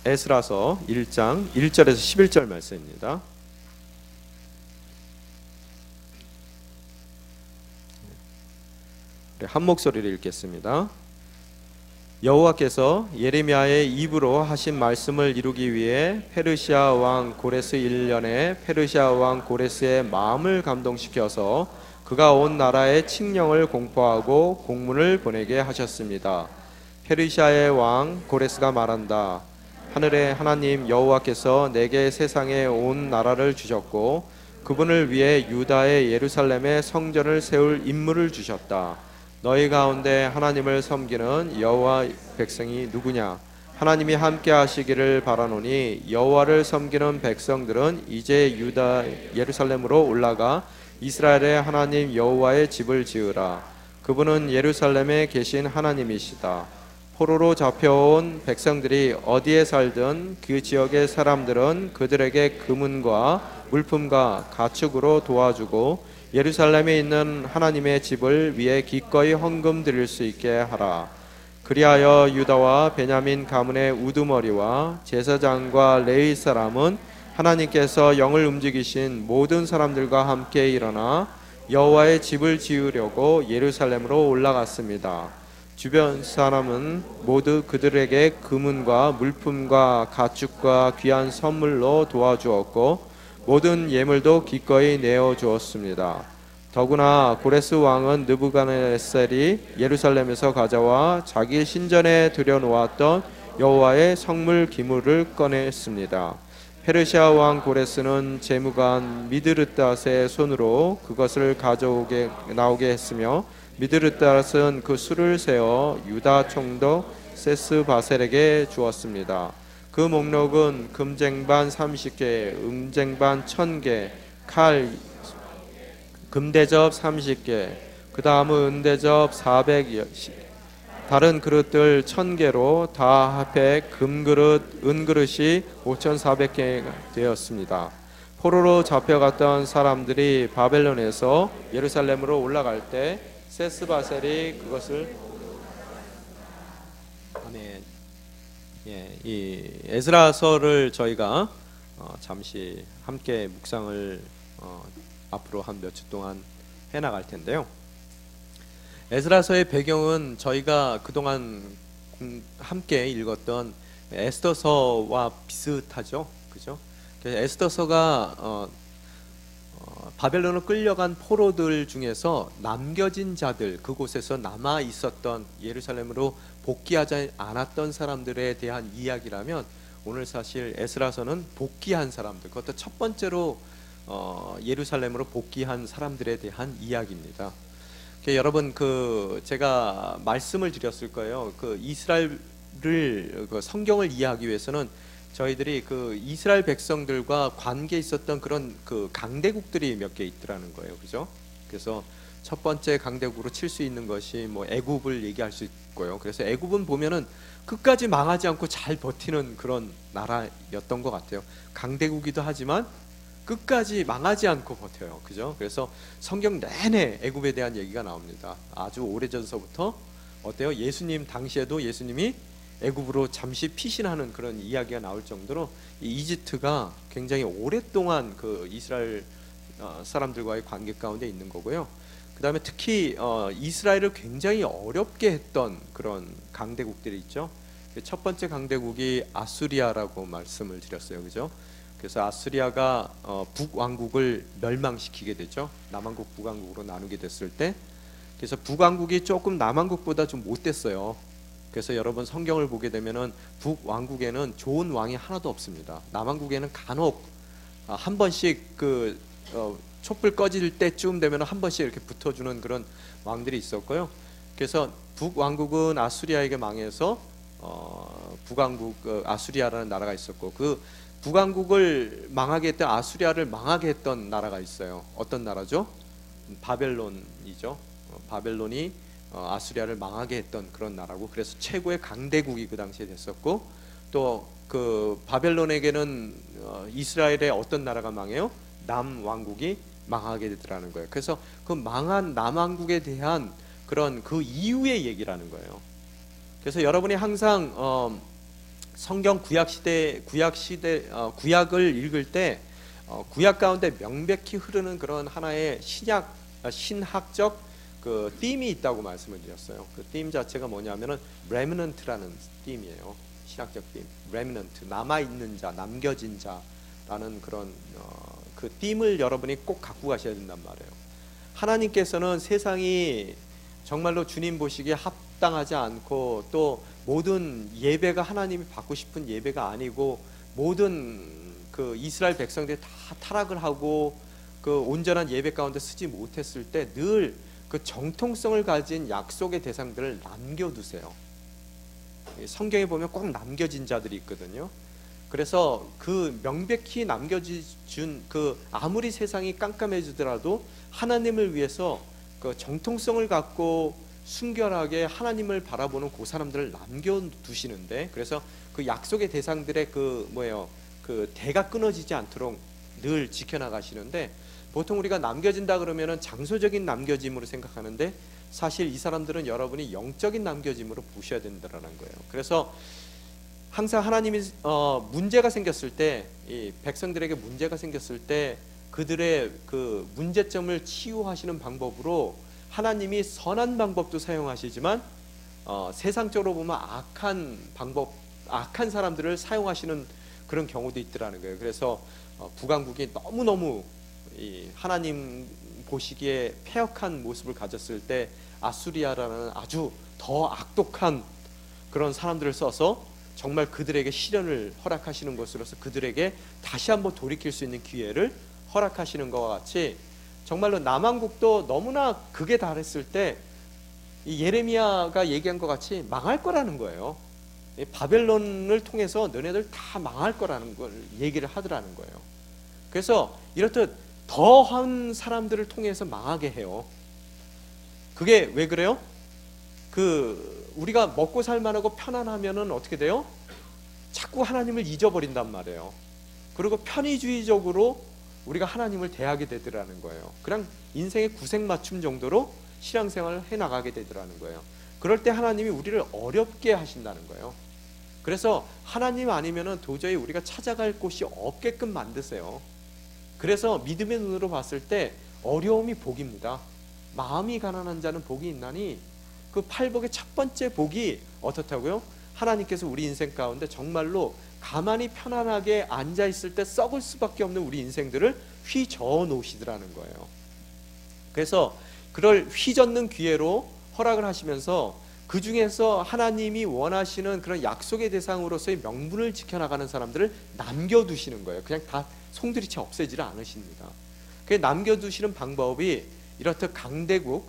에스라서 1장 1절에서 11절 말씀입니다. 한 목소리로 읽겠습니다. 여호와께서 예레미야의 입으로 하신 말씀을 이루기 위해 페르시아 왕 고레스 1년에 페르시아 왕 고레스의 마음을 감동시켜서 그가 온 나라에 칙령을 공포하고 공문을 보내게 하셨습니다. 페르시아의 왕 고레스가 말한다. 하늘의 하나님 여호와께서 내게 세상에 온 나라를 주셨고 그분을 위해 유다의 예루살렘에 성전을 세울 임무를 주셨다. 너희 가운데 하나님을 섬기는 여호와 백성이 누구냐? 하나님이 함께 하시기를 바라노니 여호와를 섬기는 백성들은 이제 유다 예루살렘으로 올라가 이스라엘의 하나님 여호와의 집을 지으라. 그분은 예루살렘에 계신 하나님이시다. 포로로 잡혀온 백성들이 어디에 살든 그 지역의 사람들은 그들에게 금은과 물품과 가축으로 도와주고 예루살렘에 있는 하나님의 집을 위해 기꺼이 헌금 드릴 수 있게 하라. 그리하여 유다와 베냐민 가문의 우두머리와 제사장과 레위 사람은 하나님께서 영을 움직이신 모든 사람들과 함께 일어나 여호와의 집을 지으려고 예루살렘으로 올라갔습니다. 주변 사람은 모두 그들에게 금은과 물품과 가축과 귀한 선물로 도와주었고 모든 예물도 기꺼이 내어주었습니다. 더구나 고레스 왕은 느부갓네살이 예루살렘에서 가져와 자기 신전에 들여놓았던 여호와의 성물 기물을 꺼냈습니다. 페르시아 왕 고레스는 재무관 미드르닷의 손으로 그것을 가져오게 나오게 했으며 미드르닷은 그 수를 세어 유다 총독 세스바셀에게 주었습니다. 그 목록은 금쟁반 30개, 은쟁반 1000개, 칼, 금대접 30개, 그 다음은 은대접 400여, 다른 그릇들 1000개로 다 합해 금그릇, 은그릇이 5400개 되었습니다. 포로로 잡혀갔던 사람들이 바벨론에서 예루살렘으로 올라갈 때 세스바셀이 그것을 이 에스라서를 저희가 잠시 함께 묵상을 앞으로 한 몇 주 동안 해나갈 텐데요. 에스라서의 배경은 저희가 그동안 함께 읽었던 에스더서와 비슷하죠, 그죠? 그래서 에스더서가 바벨론으로 끌려간 포로들 중에서 남겨진 자들, 그곳에서 남아 있었던 예루살렘으로 복귀하지 않았던 사람들에 대한 이야기라면 오늘 사실 에스라서는 복귀한 사람들, 그것도 첫 번째로 예루살렘으로 복귀한 사람들에 대한 이야기입니다. 여러분 제가 말씀을 드렸을 거예요. 이스라엘을 성경을 이해하기 위해서는 저희들이 이스라엘 백성들과 관계 있었던 그런 강대국들이 몇 개 있더라는 거예요, 그죠? 그래서 첫 번째 강대국으로 칠 수 있는 것이 애굽을 얘기할 수 있고요. 그래서 애굽은 보면은 끝까지 망하지 않고 잘 버티는 그런 나라였던 것 같아요. 강대국이기도 하지만 끝까지 망하지 않고 버텨요, 그죠? 그래서 성경 내내 애굽에 대한 얘기가 나옵니다. 아주 오래전서부터 어때요? 예수님 당시에도 예수님이 애굽으로 잠시 피신하는 그런 이야기가 나올 정도로 이집트가 굉장히 오랫동안 이스라엘 사람들과의 관계 가운데 있는 거고요. 그 다음에 특히 이스라엘을 굉장히 어렵게 했던 그런 강대국들이 있죠. 첫 번째 강대국이 아수리아라고 말씀을 드렸어요, 그죠? 그래서 아수리아가 북왕국을 멸망시키게 되죠. 남왕국 북왕국으로 나누게 됐을 때, 그래서 북왕국이 조금 남왕국보다 좀 못됐어요. 그래서 여러분 성경을 보게 되면은 북왕국에는 좋은 왕이 하나도 없습니다. 남왕국에는 간혹 한 번씩 촛불 꺼질 때쯤 되면 한 번씩 이렇게 붙어주는 그런 왕들이 있었고요. 그래서 북왕국은 아수리아에게 망해서 북왕국 아수리아라는 나라가 있었고, 북왕국을 망하게 했던 아수리아를 망하게 했던 나라가 있어요. 어떤 나라죠? 바벨론이죠. 바벨론이 아수리아를 망하게 했던 그런 나라고, 그래서 최고의 강대국이 그 당시에 됐었고, 또 바벨론에게는 이스라엘의 어떤 나라가 망해요? 남왕국이 망하게 되더라는 거예요. 그래서 망한 남왕국에 대한 그런 이후의 얘기라는 거예요. 그래서 여러분이 항상 성경 구약을 읽을 때 구약 가운데 명백히 흐르는 그런 하나의 신학적 그 띠임이 있다고 말씀을 드렸어요. 그 띠임 자체가 뭐냐면은 레미넌트라는 띠임이에요. 신학적 띠임, 레미넌트, 남아 있는 자, 남겨진 자라는 그런 그 띠임을 여러분이 꼭 갖고 가셔야 된단 말이에요. 하나님께서는 세상이 정말로 주님 보시기에 합당하지 않고 또 모든 예배가 하나님이 받고 싶은 예배가 아니고 모든 그 이스라엘 백성들이 다 타락을 하고 그 온전한 예배 가운데 쓰지 못했을 때 늘 그 정통성을 가진 약속의 대상들을 남겨두세요. 성경에 보면 꼭 남겨진 자들이 있거든요. 그래서 그 명백히 남겨준 그 아무리 세상이 깜깜해지더라도 하나님을 위해서 그 정통성을 갖고 순결하게 하나님을 바라보는 그 사람들을 남겨두시는데, 그래서 그 약속의 대상들의 그 대가 끊어지지 않도록 늘 지켜나가시는데, 보통 우리가 남겨진다 그러면은 장소적인 남겨짐으로 생각하는데 사실 이 사람들은 여러분이 영적인 남겨짐으로 보셔야 된다라는 거예요. 그래서 항상 하나님이 문제가 생겼을 때, 이 백성들에게 문제가 생겼을 때 그들의 그 문제점을 치유하시는 방법으로 하나님이 선한 방법도 사용하시지만 세상적으로 보면 악한 사람들을 사용하시는 그런 경우도 있더라는 거예요. 그래서 북왕국이 너무너무 이 하나님 보시기에 패역한 모습을 가졌을 때 아수리아라는 아주 더 악독한 그런 사람들을 써서 정말 그들에게 시련을 허락하시는 것으로서 그들에게 다시 한번 돌이킬 수 있는 기회를 허락하시는 것과 같이, 정말로 남왕국도 너무나 극에 달했을 때 이 예레미야가 얘기한 것 같이 망할 거라는 거예요. 바벨론을 통해서 너네들 다 망할 거라는 걸 얘기를 하더라는 거예요. 그래서 이렇듯 더한 사람들을 통해서 망하게 해요. 그게 왜 그래요? 우리가 먹고 살만하고 편안하면은 어떻게 돼요? 자꾸 하나님을 잊어버린단 말이에요. 그리고 편의주의적으로 우리가 하나님을 대하게 되더라는 거예요. 그냥 인생의 구색맞춤 정도로 신앙생활을 해나가게 되더라는 거예요. 그럴 때 하나님이 우리를 어렵게 하신다는 거예요. 그래서 하나님 아니면은 도저히 우리가 찾아갈 곳이 없게끔 만드세요. 그래서 믿음의 눈으로 봤을 때 어려움이 복입니다. 마음이 가난한 자는 복이 있나니, 그 팔복의 첫 번째 복이 어떻다고요? 하나님께서 우리 인생 가운데 정말로 가만히 편안하게 앉아 있을 때 썩을 수밖에 없는 우리 인생들을 휘저어 놓으시더라는 거예요. 그래서 그럴 휘젓는 기회로 허락을 하시면서 그 중에서 하나님이 원하시는 그런 약속의 대상으로서의 명분을 지켜나가는 사람들을 남겨두시는 거예요. 그냥 다 송두리째 없애지를 않으십니다. 그 남겨두시는 방법이 이렇듯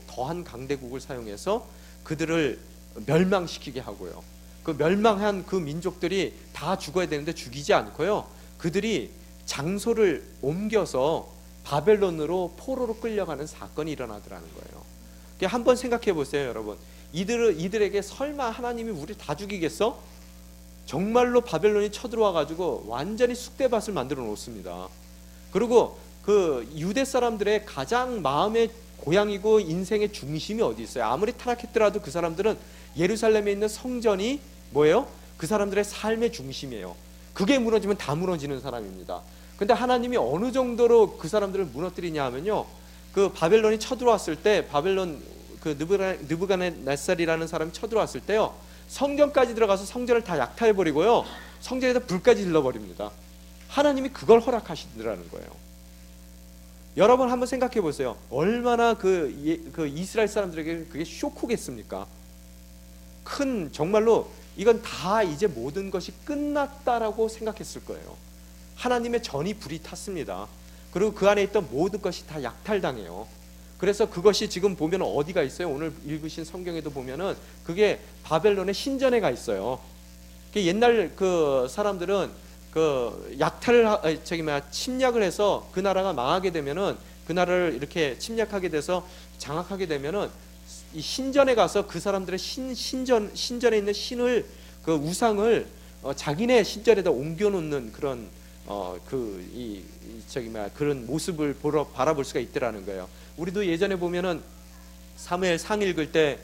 더한 강대국을 사용해서 그들을 멸망시키게 하고요. 그 멸망한 그 민족들이 다 죽어야 되는데 죽이지 않고요. 그들이 장소를 옮겨서 바벨론으로 포로로 끌려가는 사건이 일어나더라는 거예요. 한번 생각해 보세요, 여러분. 이들에게 설마 하나님이 우리 다 죽이겠어? 정말로 바벨론이 쳐들어와 가지고 완전히 쑥대밭을 만들어 놓습니다. 그리고 그 유대 사람들의 가장 마음의 고향이고 인생의 중심이 어디 있어요? 아무리 타락했더라도 그 사람들은 예루살렘에 있는 성전이 뭐예요? 그 사람들의 삶의 중심이에요. 그게 무너지면 다 무너지는 사람입니다. 근데 하나님이 어느 정도로 그 사람들을 무너뜨리냐 하면요, 그 바벨론이 쳐들어왔을 때, 바벨론 그 느부갓네살이라는 사람이 쳐들어왔을 때요, 성전까지 들어가서 성전을 다 약탈해버리고요, 성전에다 불까지 질러버립니다. 하나님이 그걸 허락하시더라는 거예요. 여러분 한번 생각해 보세요. 얼마나 그 이스라엘 사람들에게 그게 쇼크겠습니까? 정말로 이건 다 이제 모든 것이 끝났다라고 생각했을 거예요. 하나님의 전이 불이 탔습니다. 그리고 그 안에 있던 모든 것이 다 약탈당해요. 그래서 그것이 지금 보면 어디가 있어요? 오늘 읽으신 성경에도 보면은 그게 바벨론의 신전에 가 있어요. 옛날 그 사람들은 그 침략을 해서 그 나라가 망하게 되면은, 그 나라를 이렇게 침략하게 돼서 장악하게 되면은 이 신전에 가서 그 사람들의 신전에 있는 신을, 그 우상을 자기네 신전에다 옮겨놓는 그런 그런 모습을 바라볼 수가 있더라는 거예요. 우리도 예전에 보면은 사무엘 상 읽을 때,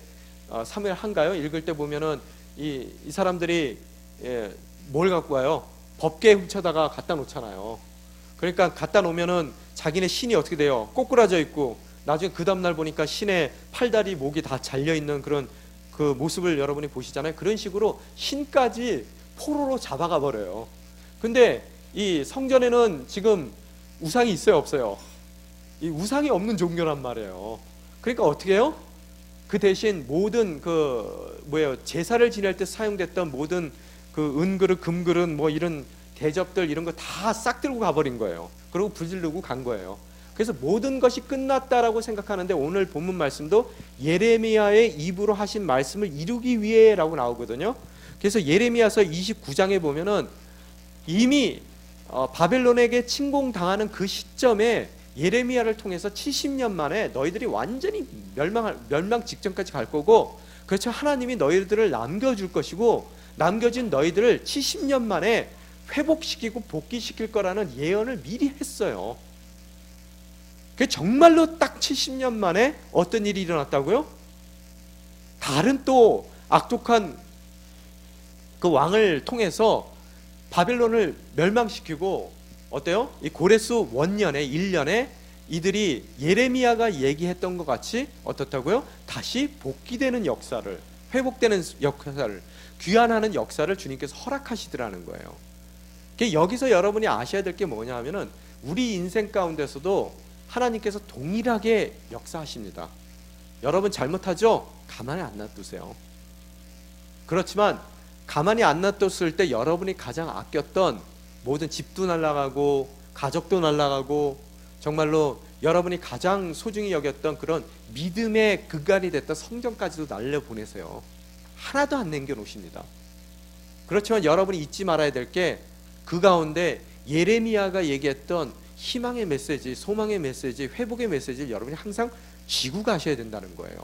사무엘 한가요? 읽을 때 보면은 이 사람들이 뭘 갖고 와요? 법궤에 훔쳐다가 갖다 놓잖아요. 그러니까 갖다 놓으면은 자기네 신이 어떻게 돼요? 꼬꾸라져 있고 나중에 그 다음날 보니까 신의 팔다리 목이 다 잘려있는 그런 그 모습을 여러분이 보시잖아요. 그런 식으로 신까지 포로로 잡아가 버려요. 근데 이 성전에는 지금 우상이 있어요, 없어요? 이 우상이 없는 종교란 말이에요. 그러니까 어떻게 해요? 그 대신 모든 제사를 지낼 때 사용됐던 모든 그 은그릇, 금그릇 뭐 이런 대접들 이런 거 다 싹 들고 가버린 거예요. 그리고 불지르고 간 거예요. 그래서 모든 것이 끝났다라고 생각하는데 오늘 본문 말씀도 예레미야의 입으로 하신 말씀을 이루기 위해라고 나오거든요. 그래서 예레미야서 29장에 보면은 이미 바벨론에게 침공당하는 그 시점에 예레미야를 통해서 70년 만에 너희들이 완전히 멸망 직전까지 갈 거고, 그렇죠, 하나님이 너희들을 남겨줄 것이고 남겨진 너희들을 70년 만에 회복시키고 복귀시킬 거라는 예언을 미리 했어요. 그 정말로 딱 70년 만에 어떤 일이 일어났다고요? 다른 또 악독한 그 왕을 통해서 바벨론을 멸망시키고 어때요? 이 고레스 원년에 1년에 이들이 예레미야가 얘기했던 것 같이 어떻다고요? 다시 복귀되는 역사를, 회복되는 역사를, 귀환하는 역사를 주님께서 허락하시더라는 거예요. 여기서 여러분이 아셔야 될 게 뭐냐 하면은 우리 인생 가운데서도 하나님께서 동일하게 역사하십니다. 여러분 잘못하죠? 가만히 안 놔두세요. 그렇지만 가만히 안 놔뒀을 때 여러분이 가장 아꼈던 모든 집도 날아가고 가족도 날아가고 정말로 여러분이 가장 소중히 여겼던 그런 믿음의 근간이 됐던 성전까지도 날려보내세요. 하나도 안 남겨놓으십니다. 그렇지만 여러분이 잊지 말아야 될 게 그 가운데 예레미야가 얘기했던 희망의 메시지, 소망의 메시지, 회복의 메시지를 여러분이 항상 쥐고 가셔야 된다는 거예요.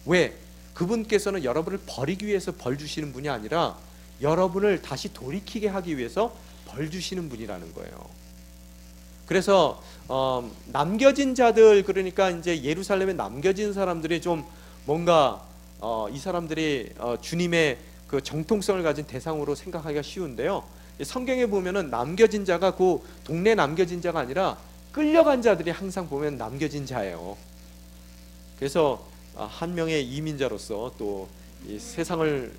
왜? 그분께서는 여러분을 버리기 위해서 벌 주시는 분이 아니라 여러분을 다시 돌이키게 하기 위해서 벌 주시는 분이라는 거예요. 그래서 남겨진 자들, 그러니까 이제 예루살렘에 남겨진 사람들이 좀 뭔가 이 사람들이 주님의 그 정통성을 가진 대상으로 생각하기가 쉬운데요. 성경에 보면은 남겨진 자가 그 동네 남겨진 자가 아니라 끌려간 자들이 항상 보면 남겨진 자예요. 그래서 한 명의 이민자로서 또 이 세상을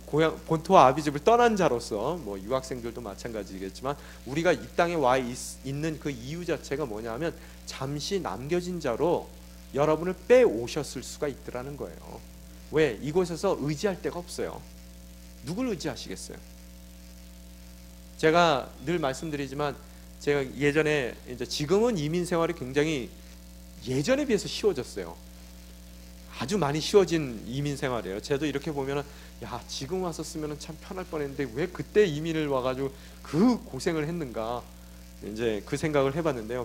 고향 본토와 아비집을 떠난 자로서 뭐 유학생들도 마찬가지겠지만 우리가 이 땅에 와 있는 그 이유 자체가 뭐냐면 잠시 남겨진 자로 여러분을 빼오셨을 수가 있더라는 거예요. 왜? 이곳에서 의지할 데가 없어요. 누굴 의지하시겠어요? 제가 늘 말씀드리지만 제가 예전에 이제 지금은 이민 생활이 굉장히 예전에 비해서 쉬워졌어요. 아주 많이 쉬워진 이민 생활이에요. 저도 이렇게 보면은 야, 지금 왔었으면 참 편할 뻔했는데 왜 그때 이민을 와가지고 그 고생을 했는가, 이제 그 생각을 해봤는데요.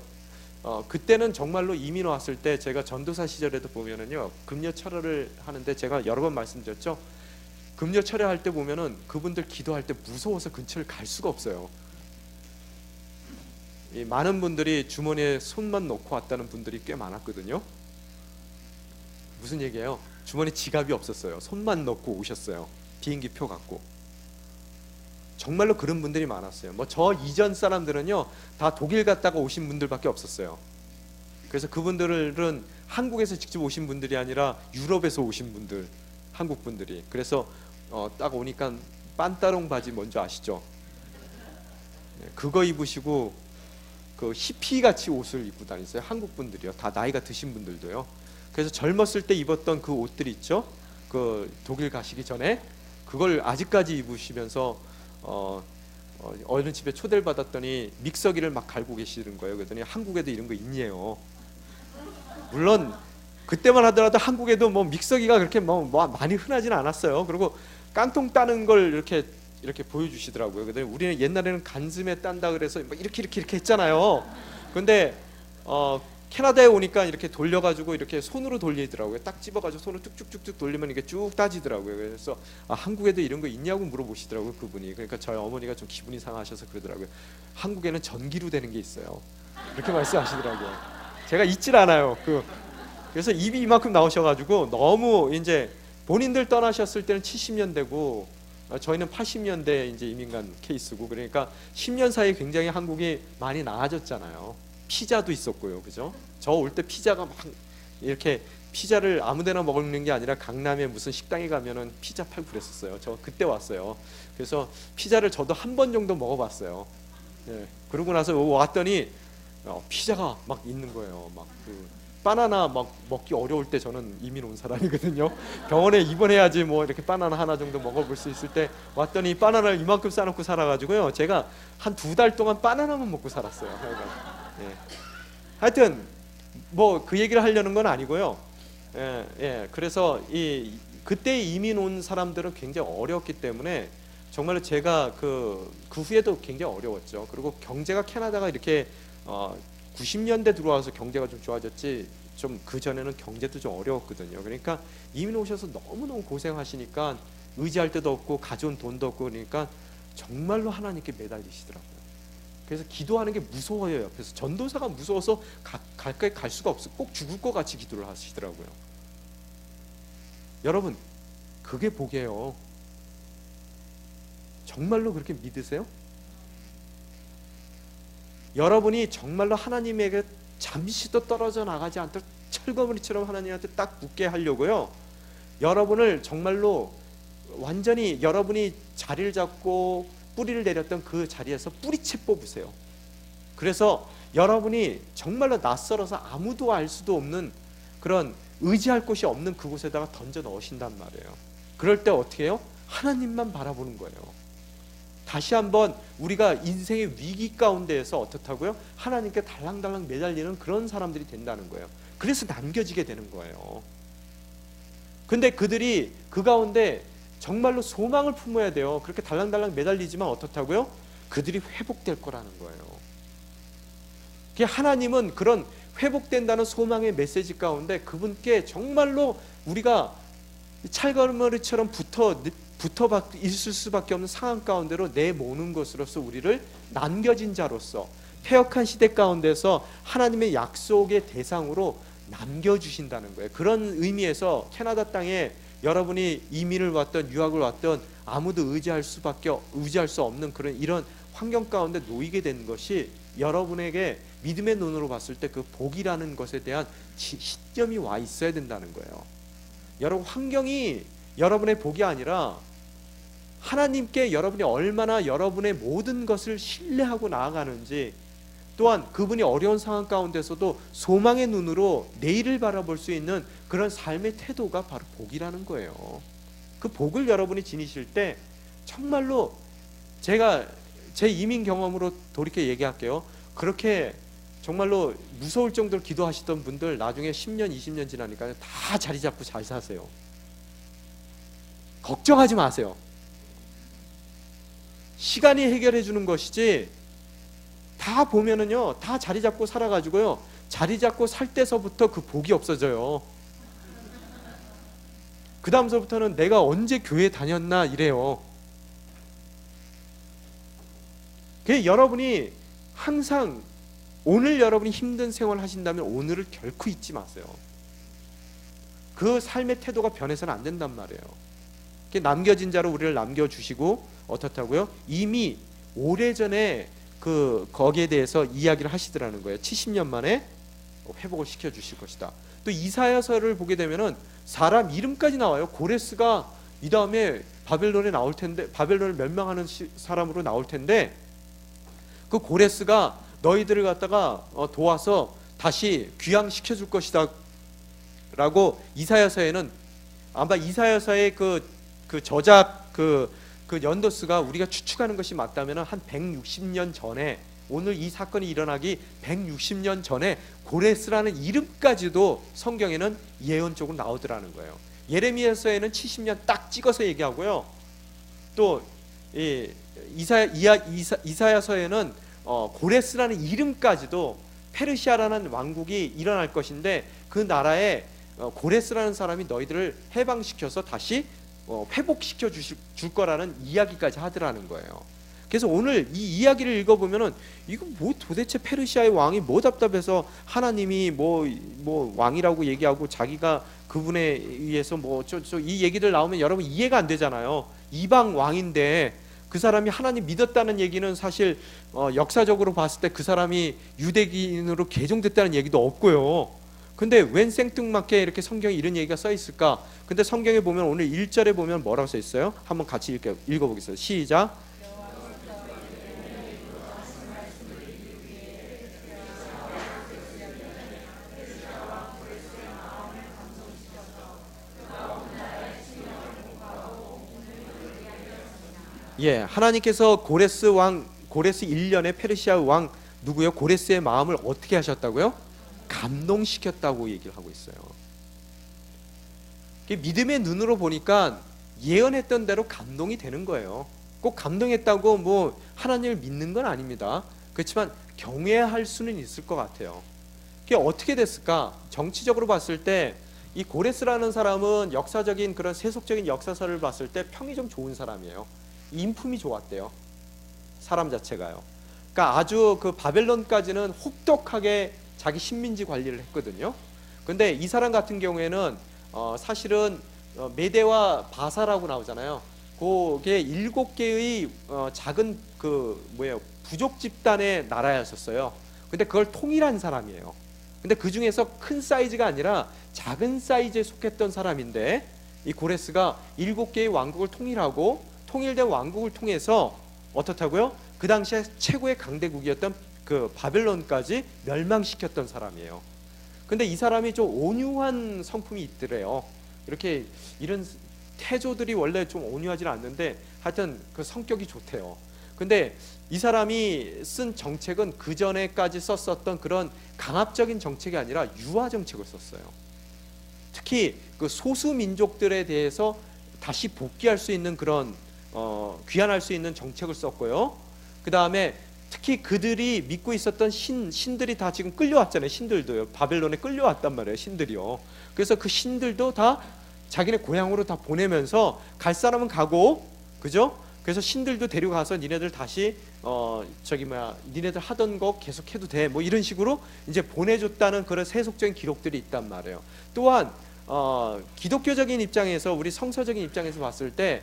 그때는 정말로 이민 왔을 때 제가 전도사 시절에도 보면은요, 금요 철회를 하는데 제가 여러 번 말씀드렸죠. 금요 철회할 때 보면은 그분들 기도할 때 무서워서 근처를 갈 수가 없어요. 많은 분들이 주머니에 손만 넣고 왔다는 분들이 꽤 많았거든요. 무슨 얘기예요? 주머니 지갑이 없었어요. 손만 넣고 오셨어요. 비행기 표 갖고. 정말로 그런 분들이 많았어요. 뭐 저 이전 사람들은요 다 독일 갔다가 오신 분들밖에 없었어요. 그래서 그분들은 한국에서 직접 오신 분들이 아니라 유럽에서 오신 분들, 한국 분들이. 그래서 딱 오니까 빤따롱 바지 뭔지 아시죠? 네, 그거 입으시고 그 히피같이 옷을 입고 다니세요. 한국 분들이요. 다 나이가 드신 분들도요. 그래서 젊었을 때 입었던 그 옷들 있죠? 그 독일 가시기 전에 그걸 아직까지 입으시면서 어느 집에 초대를 받았더니 믹서기를 막 갈고 계시는 거예요. 그랬더니 한국에도 이런 거 있냐요. 물론 그때만 하더라도 한국에도 뭐 믹서기가 그렇게 뭐 많이 흔하지는 않았어요. 그리고 깡통 따는 걸 이렇게 보여주시더라고요. 그랬더니 우리는 옛날에는 간슴에 딴다 그래서 막 이렇게 했잖아요. 근데 캐나다에 오니까 이렇게 돌려가지고 이렇게 손으로 돌리더라고요. 딱 집어가지고 손을 뚝뚝뚝뚝 돌리면 이게 쭉 따지더라고요. 그래서 한국에도 이런 거 있냐고 물어보시더라고요, 그분이. 그러니까 저희 어머니가 좀 기분이 상하셔서 그러더라고요. 한국에는 전기로 되는 게 있어요. 이렇게 말씀하시더라고요. 제가 잊질 않아요. 그래서 입이 이만큼 나오셔가지고 너무 이제 본인들 떠나셨을 때는 70년 되고 저희는 80년대 이제 이민 간 케이스고, 그러니까 10년 사이에 굉장히 한국이 많이 나아졌잖아요. 피자도 있었고요, 그죠? 저 올 때 피자가 막 이렇게, 피자를 아무데나 먹는 게 아니라 강남에 무슨 식당에 가면은 피자 팔고 그랬었어요. 저 그때 왔어요. 그래서 피자를 저도 한 번 정도 먹어봤어요. 예. 그러고 나서 왔더니 피자가 막 있는 거예요. 막 그 바나나 막 먹기 어려울 때, 저는 이민 온 사람이거든요. 병원에 입원해야지 뭐 이렇게 바나나 하나 정도 먹어볼 수 있을 때 왔더니 바나나를 이만큼 싸놓고 살아가지고요. 제가 한 2달 동안 바나나만 먹고 살았어요. 예. 하여튼 뭐 그 얘기를 하려는 건 아니고요. 그래서 그때 이민 온 사람들은 굉장히 어려웠기 때문에 정말로 제가 그 후에도 굉장히 어려웠죠. 그리고 경제가, 캐나다가 이렇게 90년대 들어와서 경제가 좀 좋아졌지, 좀 그 전에는 경제도 좀 어려웠거든요. 그러니까 이민 오셔서 너무너무 고생하시니까 의지할 데도 없고 가져온 돈도 없고, 그러니까 정말로 하나님께 매달리시더라고요. 그래서 기도하는 게 무서워요. 옆에서 전도사가 무서워서 가까이 갈 수가 없어. 꼭 죽을 것 같이 기도를 하시더라고요. 여러분, 그게 복이에요. 정말로 그렇게 믿으세요? 여러분이 정말로 하나님에게 잠시도 떨어져 나가지 않도록 철거머리처럼 하나님한테 딱 붙게 하려고요, 여러분을 정말로 완전히 여러분이 자리를 잡고 뿌리를 내렸던 그 자리에서 뿌리채 뽑으세요. 그래서 여러분이 정말로 낯설어서 아무도 알 수도 없는, 그런 의지할 곳이 없는 그곳에다가 던져 넣으신단 말이에요. 그럴 때 어떻게 해요? 하나님만 바라보는 거예요. 다시 한번 우리가 인생의 위기 가운데에서 어떻다고요? 하나님께 달랑달랑 매달리는 그런 사람들이 된다는 거예요. 그래서 남겨지게 되는 거예요. 근데 그들이 그 가운데 정말로 소망을 품어야 돼요. 그렇게 달랑달랑 매달리지만 어떻다고요? 그들이 회복될 거라는 거예요. 하나님은 그런 회복된다는 소망의 메시지 가운데 그분께 정말로 우리가 찰걸머리처럼 붙어 있을 수밖에 없는 상황 가운데로 내모는 것으로서 우리를 남겨진 자로서 패역한 시대 가운데서 하나님의 약속의 대상으로 남겨주신다는 거예요. 그런 의미에서 캐나다 땅에 여러분이 이민을 왔던 유학을 왔던 아무도 의지할 수 없는 그런 이런 환경 가운데 놓이게 된 것이 여러분에게 믿음의 눈으로 봤을 때 그 복이라는 것에 대한 시점이 와 있어야 된다는 거예요. 여러분, 환경이 여러분의 복이 아니라 하나님께 여러분이 얼마나 여러분의 모든 것을 신뢰하고 나아가는지, 또한 그분이 어려운 상황 가운데서도 소망의 눈으로 내일을 바라볼 수 있는 그런 삶의 태도가 바로 복이라는 거예요. 그 복을 여러분이 지니실 때 정말로, 제가 제 이민 경험으로 돌이켜 얘기할게요. 그렇게 정말로 무서울 정도로 기도하시던 분들 나중에 10년 20년 지나니까 다 자리 잡고 잘 사세요. 걱정하지 마세요. 시간이 해결해 주는 것이지, 다 보면은요, 다 자리 잡고 살아가지고요, 자리 잡고 살 때서부터 그 복이 없어져요. 그 다음서부터는 내가 언제 교회 다녔나 이래요. 그래서 여러분이 항상 오늘 여러분이 힘든 생활을 하신다면 오늘을 결코 잊지 마세요. 그 삶의 태도가 변해서는 안 된단 말이에요. 남겨진 자로 우리를 남겨주시고 어떻다고요? 이미 오래전에 거기에 대해서 이야기를 하시더라는 거예요. 70년 만에 회복을 시켜주실 것이다. 또 이사야서를 보게 되면은 사람 이름까지 나와요. 고레스가 이 다음에 바벨론에 나올 텐데, 바벨론을 멸망하는 사람으로 나올 텐데, 그 고레스가 너희들을 갖다가 도와서 다시 귀향시켜 줄 것이다 라고 이사야서에는, 아마 이사야서의 그 저작 그 연도수가 우리가 추측하는 것이 맞다면 한 160년 전에, 오늘 이 사건이 일어나기 160년 전에 고레스라는 이름까지도 성경에는 예언적으로 나오더라는 거예요. 예레미야서에는 70년 딱 찍어서 얘기하고요. 또 이사야서에는 고레스라는 이름까지도, 페르시아라는 왕국이 일어날 것인데 그 나라에 고레스라는 사람이 너희들을 해방시켜서 다시 회복시켜 줄 거라는 이야기까지 하더라는 거예요. 그래서 오늘 이 이야기를 읽어보면은 이거 뭐 도대체 페르시아의 왕이 뭐 답답해서 하나님이 뭐 왕이라고 얘기하고 자기가 그분에 의해서 이 얘기들 나오면 여러분 이해가 안 되잖아요. 이방 왕인데 그 사람이 하나님 믿었다는 얘기는 사실 역사적으로 봤을 때 그 사람이 유대인으로 개종됐다는 얘기도 없고요. 근데 웬 생뚱맞게 이렇게 성경에 이런 얘기가 써 있을까? 근데 성경에 보면 오늘 1절에 보면 뭐라고 써 있어요? 한번 같이 읽어보겠습니다. 시작. 예, 하나님께서 고레스 1년의 페르시아 왕 누구요? 고레스의 마음을 어떻게 하셨다고요? 감동시켰다고 얘기를 하고 있어요. 믿음의 눈으로 보니까 예언했던 대로 감동이 되는 거예요. 꼭 감동했다고 뭐 하나님을 믿는 건 아닙니다. 그렇지만 경외할 수는 있을 것 같아요. 그게 어떻게 됐을까? 정치적으로 봤을 때 이 고레스라는 사람은 역사적인 그런 세속적인 역사서를 봤을 때 평이 좀 좋은 사람이에요. 인품이 좋았대요. 사람 자체가요. 그러니까 아주 그 바벨론까지는 혹독하게 자기 식민지 관리를 했거든요. 근데 이 사람 같은 경우에는 사실은 메대와 바사라고 나오잖아요. 그게 7개의 작은 부족 집단의 나라였었어요. 근데 그걸 통일한 사람이에요. 근데 그 중에서 큰 사이즈가 아니라 작은 사이즈에 속했던 사람인데 이 고레스가 7개의 왕국을 통일하고 통일된 왕국을 통해서 어떻다고요? 그 당시에 최고의 강대국이었던 그 바벨론까지 멸망시켰던 사람이에요. 근데 이 사람이 좀 온유한 성품이 있더래요. 이렇게 이런 태조들이 원래 좀 온유하지 않는데 하여튼 그 성격이 좋대요. 근데 이 사람이 쓴 정책은 그 전에까지 썼었던 그런 강압적인 정책이 아니라 유화 정책을 썼어요. 특히 그 소수 민족들에 대해서 다시 복귀할 수 있는 그런 귀환할 수 있는 정책을 썼고요. 그 다음에 특히 그들이 믿고 있었던 신들이 다 지금 끌려왔잖아요. 신들도요. 바벨론에 끌려왔단 말이에요. 신들이요. 그래서 그 신들도 다 자기네 고향으로 다 보내면서 갈 사람은 가고, 그죠? 그래서 신들도 데려가서 니네들 다시 니네들 하던 거 계속해도 돼. 뭐 이런 식으로 이제 보내줬다는 그런 세속적인 기록들이 있단 말이에요. 또한 기독교적인 입장에서 우리 성서적인 입장에서 봤을 때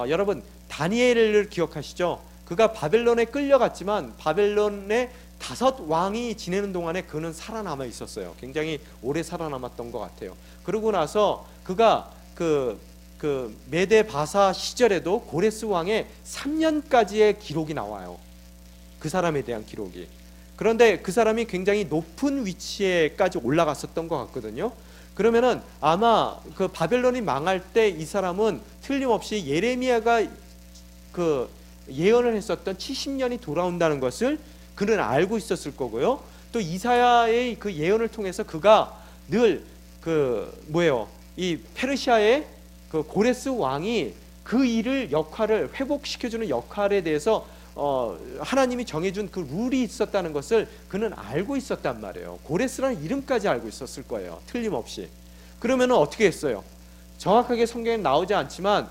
여러분 다니엘을 기억하시죠? 그가 바벨론에 끌려갔지만 바벨론에 5 왕이 지내는 동안에 그는 살아남아 있었어요. 굉장히 오래 살아남았던 것 같아요. 그러고 나서 그가 그 메데 바사 시절에도 고레스 왕의 3년까지의 기록이 나와요. 그 사람에 대한 기록이. 그런데 그 사람이 굉장히 높은 위치에까지 올라갔었던 것 같거든요. 그러면은 아마 그 바벨론이 망할 때 이 사람은 틀림없이 예레미야가 그 예언을 했었던 70년이 돌아온다는 것을 그는 알고 있었을 거고요. 또 이사야의 그 예언을 통해서 그가 늘 이 페르시아의 그 고레스 왕이 그 역할을 회복시켜주는 역할에 대해서 하나님이 정해준 그 룰이 있었다는 것을 그는 알고 있었단 말이에요. 고레스라는 이름까지 알고 있었을 거예요. 틀림없이. 그러면은 어떻게 했어요? 정확하게 성경에 나오지 않지만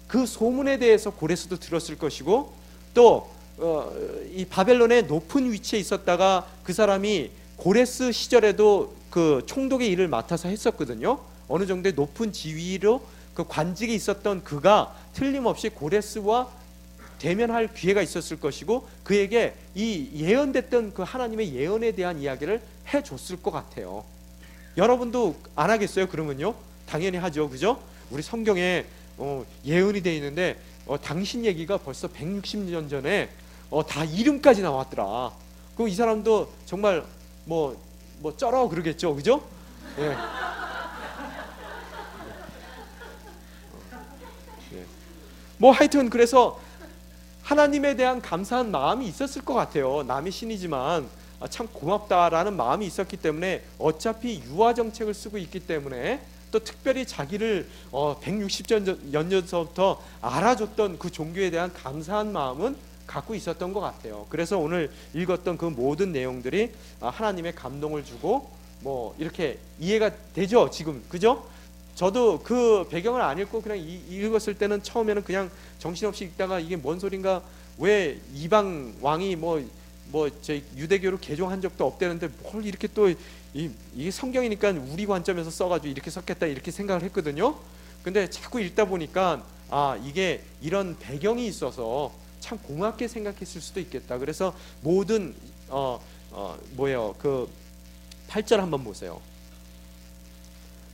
그 소문에 대해서 고레스도 들었을 것이고, 또 이 바벨론의 높은 위치에 있었다가 그 사람이 고레스 시절에도 그 총독의 일을 맡아서 했었거든요. 어느 정도의 높은 지위로 그 관직이 있었던 그가 틀림없이 고레스와 대면할 기회가 있었을 것이고, 그에게 이 예언됐던 그 하나님의 예언에 대한 이야기를 해줬을 것 같아요. 여러분도 안 하겠어요? 그러면요? 당연히 하죠. 그죠? 우리 성경에 예언이 되어 있는데 당신 얘기가 벌써 160년 전에 다 이름까지 나왔더라. 그럼 이 사람도 정말 뭐 쩔어 그러겠죠. 그죠? 예. 뭐 하여튼 그래서 하나님에 대한 감사한 마음이 있었을 것 같아요. 남이 신이지만 참 고맙다라는 마음이 있었기 때문에, 어차피 유화 정책을 쓰고 있기 때문에, 또 특별히 자기를 160년 전부터 알아줬던 그 종교에 대한 감사한 마음은 갖고 있었던 것 같아요. 그래서 오늘 읽었던 그 모든 내용들이 하나님의 감동을 주고 뭐 이렇게 이해가 되죠, 지금. 그죠? 저도 그 배경을 안 읽고 그냥 읽었을 때는 처음에는 그냥 정신없이 읽다가 이게 뭔 소린가, 왜 이방 왕이 저희 유대교를 개종한 적도 없대는데 뭘 이렇게 또 이게 성경이니까 우리 관점에서 써가지고 이렇게 썼겠다 이렇게 생각을 했거든요. 근데 자꾸 읽다 보니까 이게 이런 배경이 있어서 참 고맙게 생각했을 수도 있겠다. 그래서 모든 그 8절 한번 보세요.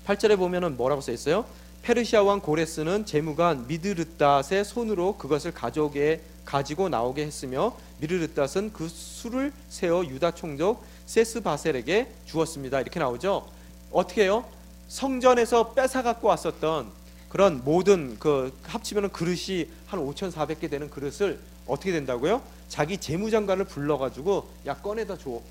8절에 보면은 뭐라고 써 있어요? 페르시아 왕 고레스는 재무관 미드르닷의 손으로 그것을 가지고 나오게 했으며 미드르닷은 그 수를 세어 유다 총독 세스바셀에게 주었습니다. 이렇게 나오죠. 어떻게 해요? 성전에서 뺏어 갖고 왔었던 그런 모든 그 합치면 그릇이 한 5,400개 되는 그릇을 어떻게 된다고요? 자기 재무장관을 불러가지고 야 꺼내다 줘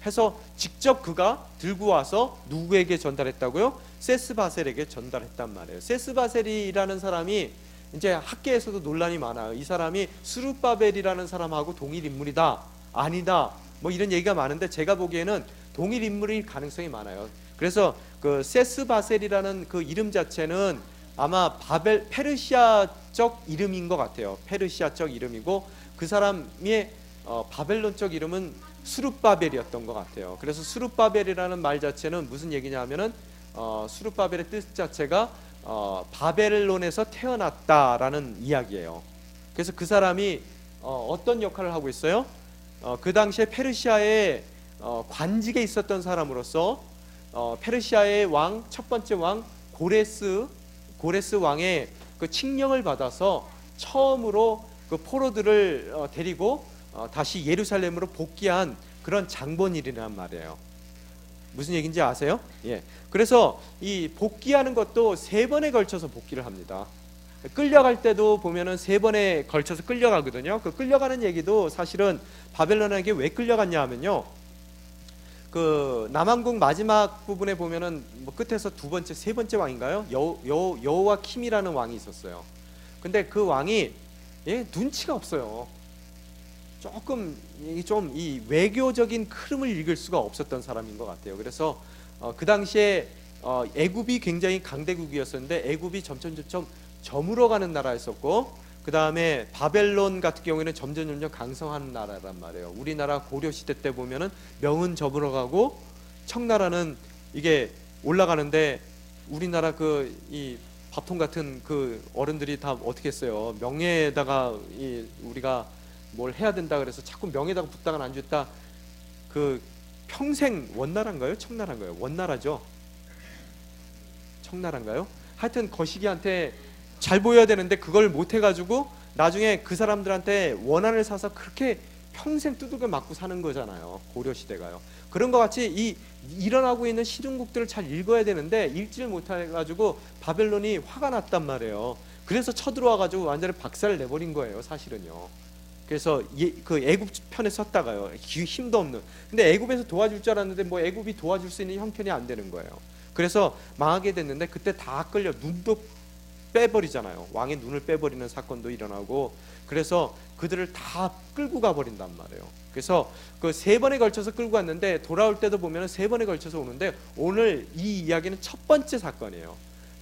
해서 직접 그가 들고 와서 누구에게 전달했다고요? 세스바셀에게 전달했단 말이에요. 세스바셀이라는 사람이 이제 학계에서도 논란이 많아요. 이 사람이 스룹바벨이라는 사람하고 동일 인물이다, 아니다, 뭐 이런 얘기가 많은데 제가 보기에는 동일 인물일 가능성이 많아요. 그래서 그 세스바셀이라는 그 이름 자체는 아마 페르시아적 이름인 것 같아요. 페르시아적 이름이고 그 사람의 바벨론적 이름은 수룹바벨이었던 것 같아요. 그래서 수룹바벨이라는 말 자체는 무슨 얘기냐면은 수룹바벨의 뜻 자체가 바벨론에서 태어났다라는 이야기예요. 그래서 그 사람이 어떤 역할을 하고 있어요? 그 당시에 페르시아의 관직에 있었던 사람으로서 페르시아의 왕, 첫 번째 왕 고레스 왕의 그 칙령을 받아서 처음으로 그 포로들을 데리고 다시 예루살렘으로 복귀한 그런 장본일이란 말이에요. 무슨 얘기인지 아세요? 예. 그래서 이 복귀하는 것도 3번에 걸쳐서 복귀를 합니다. 끌려갈 때도 보면은 3번에 걸쳐서 끌려가거든요. 그 끌려가는 얘기도 사실은 바벨론에게 왜 끌려갔냐 하면요. 그 남왕국 마지막 부분에 보면은 뭐 끝에서 세 번째 왕인가요? 여호와킴이라는 왕이 있었어요. 근데 그 왕이 눈치가 없어요. 조금 좀 이 외교적인 흐름을 읽을 수가 없었던 사람인 것 같아요. 그래서 그 당시에 애굽이 굉장히 강대국이었었는데 애굽이 점점 저물어가는 나라였었고, 그 다음에 바벨론 같은 경우에는 점점 강성하는 나라란 말이에요. 우리나라 고려 시대 때 보면은 명은 저물어가고 청나라는 이게 올라가는데 우리나라 이 밥통 같은 그 어른들이 다 어떻게 했어요? 명예에다가 우리가 뭘 해야 된다 그래서 자꾸 명예에다가 붙다가 안 줬다. 그 평생 원나라인가요? 청나라인가요? 원나라죠. 청나라인가요? 하여튼 거시기한테 잘 보여야 되는데 그걸 못 해가지고 나중에 그 사람들한테 원한을 사서 그렇게 평생 두들겨 맞고 사는 거잖아요. 고려 시대가요. 그런 것 같이 일어나고 있는 시중국들을 잘 읽어야 되는데 읽지를 못해가지고 바벨론이 화가 났단 말이에요. 그래서 쳐들어와가지고 완전히 박살을 내버린 거예요, 사실은요. 그래서 그 애굽 편에 섰다가요, 힘도 없는. 근데 애굽에서 도와줄 줄 알았는데 뭐 애굽이 도와줄 수 있는 형편이 안 되는 거예요. 그래서 망하게 됐는데 그때 다 끌려 눈도 빼버리잖아요. 왕의 눈을 빼버리는 사건도 일어나고, 그래서 그들을 다 끌고 가버린단 말이에요. 그래서 그 3번에 걸쳐서 끌고 갔는데 돌아올 때도 보면 3번에 걸쳐서 오는데 오늘 이 이야기는 첫 번째 사건이에요.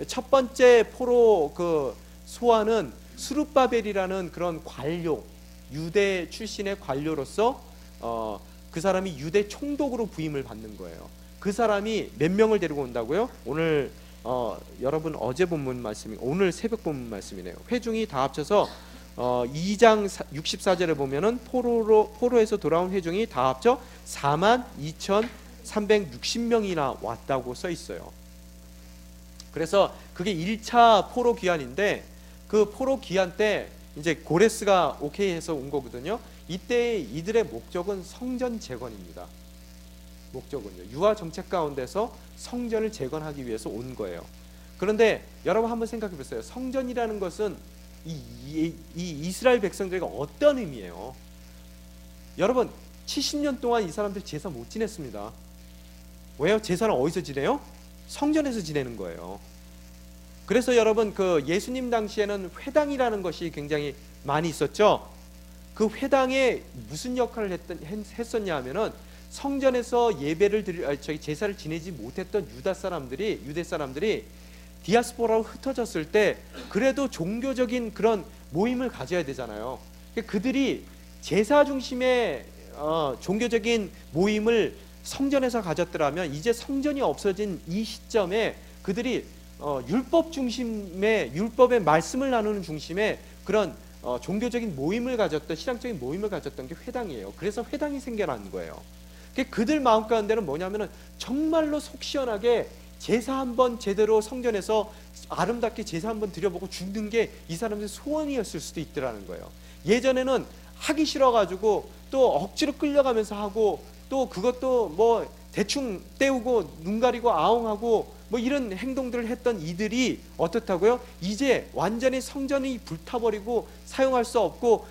첫 번째 포로 그 소환은 수룹바벨이라는 그런 관료, 유대 출신의 관료로서 그 사람이 유대 총독으로 부임을 받는 거예요. 그 사람이 몇 명을 데리고 온다고요? 오늘 여러분 어제 본문 말씀이 오늘 새벽 본문 말씀이네요. 회중이 다 합쳐서 2장 64절에 보면은 포로에서 돌아온 회중이 다 합쳐 42,360명이나 왔다고 써 있어요. 그래서 그게 1차 포로 귀환인데 그 포로 귀환 때 이제 고레스가 오케이 해서 온 거거든요. 이때 이들의 목적은 성전 재건입니다. 목적은요, 유아 정책 가운데서 성전을 재건하기 위해서 온 거예요. 그런데 여러분 한번 생각해 보세요. 성전이라는 것은 이 이스라엘 백성들에게 어떤 의미예요? 여러분 70년 동안 이 사람들 제사 못 지냈습니다. 왜요? 제사는 어디서 지내요? 성전에서 지내는 거예요. 그래서 여러분 그 예수님 당시에는 회당이라는 것이 굉장히 많이 있었죠. 그 회당에 무슨 역할을 했었냐 하면은 성전에서 제사를 지내지 못했던 유대 사람들이 디아스포라로 흩어졌을 때 그래도 종교적인 그런 모임을 가져야 되잖아요. 그들이 제사 중심의 종교적인 모임을 성전에서 가졌더라면 이제 성전이 없어진 이 시점에 그들이 율법 중심의 율법의 말씀을 나누는 중심의 그런 종교적인 모임을 가졌던 신앙적인 모임을 가졌던 게 회당이에요. 그래서 회당이 생겨난 거예요. 그들 마음 가운데는 뭐냐면은 정말로 속 시원하게 제사 한번 제대로 성전에서 아름답게 제사 한번 드려보고 죽는 게 이 사람들의 소원이었을 수도 있더라는 거예요. 예전에는 하기 싫어가지고 또 억지로 끌려가면서 하고 또 그것도 뭐 대충 때우고 눈 가리고 아웅하고 뭐 이런 행동들을 했던 이들이 어떻다고요? 이제 완전히 성전이 불타버리고 사용할 수 없고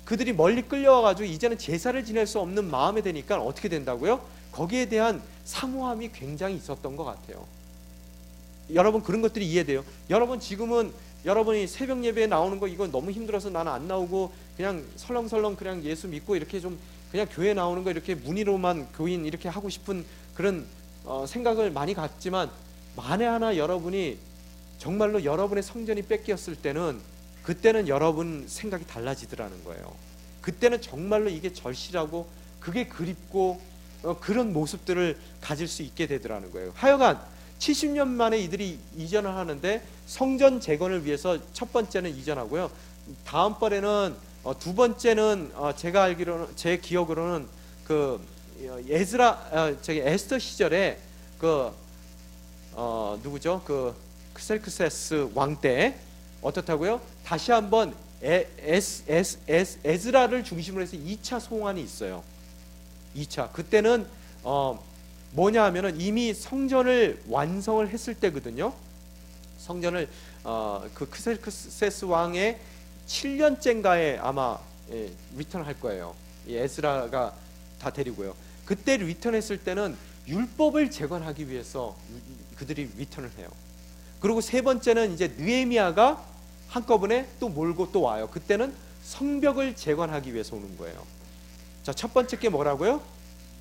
그들이 멀리 끌려와가지고 이제는 제사를 지낼 수 없는 마음이 되니까 어떻게 된다고요? 거기에 대한 사모함이 굉장히 있었던 것 같아요. 여러분 그런 것들이 이해돼요? 여러분 지금은 여러분이 새벽 예배에 나오는 거 이거 너무 힘들어서 나는 안 나오고 그냥 설렁설렁 그냥 예수 믿고 이렇게 좀 그냥 교회 나오는 거 이렇게 문의로만 교인 이렇게 하고 싶은 그런 생각을 많이 갖지만 만에 하나 여러분이 정말로 여러분의 성전이 뺏겼을 때는 그때는 여러분 생각이 달라지더라는 거예요. 그때는 정말로 이게 절실하고 그게 그립고 그런 모습들을 가질 수 있게 되더라는 거예요. 하여간 70년 만에 이들이 이전을 하는데 성전 재건을 위해서 첫 번째는 이전하고요. 다음번에는 두 번째는 제가 알기로는 제 기억으로는 그 에스터 시절에 그 누구죠? 그 크셀크세스 왕 때 어떻다고요? 다시 한번 에스라를 중심으로 해서 2차 송환이 있어요. 2차. 그때는 뭐냐 하면은 이미 성전을 완성을 했을 때거든요. 성전을 그 크셀크세스 왕의 7년째인가에 아마 리턴할 거예요. 이 에스라가 다 데리고요. 그때 리턴했을 때는 율법을 재건하기 위해서 그들이 리턴을 해요. 그리고 세 번째는 이제 느헤미야가 한꺼번에 또 몰고 또 와요. 그때는 성벽을 재건하기 위해서 오는 거예요. 자, 첫 번째 게 뭐라고요?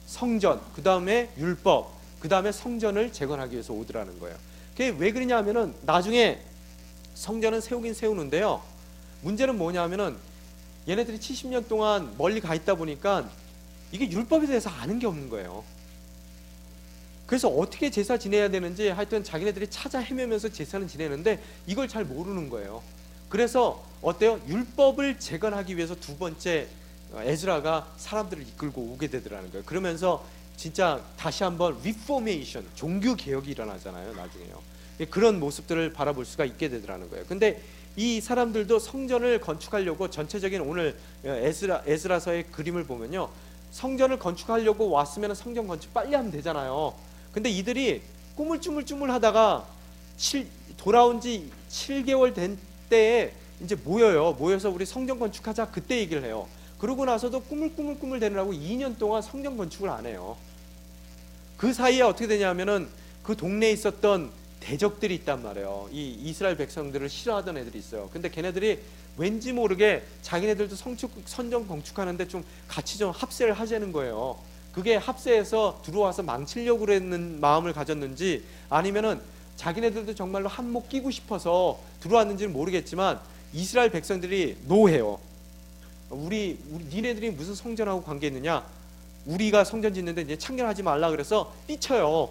성전, 그 다음에 율법, 그 다음에 성전을 재건하기 위해서 오더라는 거예요. 그게 왜 그러냐 하면은 나중에 성전은 세우긴 세우는데요. 문제는 뭐냐 하면은 얘네들이 70년 동안 멀리 가 있다 보니까 이게 율법에 대해서 아는 게 없는 거예요. 그래서 어떻게 제사 지내야 되는지 하여튼 자기네들이 찾아 헤매면서 제사는 지내는데 이걸 잘 모르는 거예요. 그래서 어때요? 율법을 재건하기 위해서 두 번째 에즈라가 사람들을 이끌고 오게 되더라는 거예요. 그러면서 진짜 다시 한번 리포메이션, 종교 개혁이 일어나잖아요. 나중에요. 그런 모습들을 바라볼 수가 있게 되더라는 거예요. 근데 이 사람들도 성전을 건축하려고 전체적인 오늘 에스라서의 그림을 보면요. 성전을 건축하려고 왔으면 성전 건축 빨리 하면 되잖아요. 근데 이들이 꾸물쭈물쭈물 하다가 돌아온 지 7개월 된 때에 이제 모여서 우리 성전 건축하자 그때 얘기를 해요. 그러고 나서도 꾸물꾸물 되느라고 2년 동안 성전 건축을 안 해요. 그 사이에 어떻게 되냐면은 그 동네에 있었던 대적들이 있단 말이에요. 이 이스라엘 백성들을 싫어하던 애들이 있어요. 근데 걔네들이 왠지 모르게 자기네들도 성전 건축하는데 좀 같이 좀 합세를 하자는 거예요. 그게 합세해서 들어와서 망치려고 그랬는 마음을 가졌는지 아니면은 자기네들도 정말로 한몫 끼고 싶어서 들어왔는지는 모르겠지만 이스라엘 백성들이 노해요. 우리 니네들이 무슨 성전하고 관계 있느냐? 우리가 성전 짓는데 이제 참견하지 말라 그래서 삐쳐요.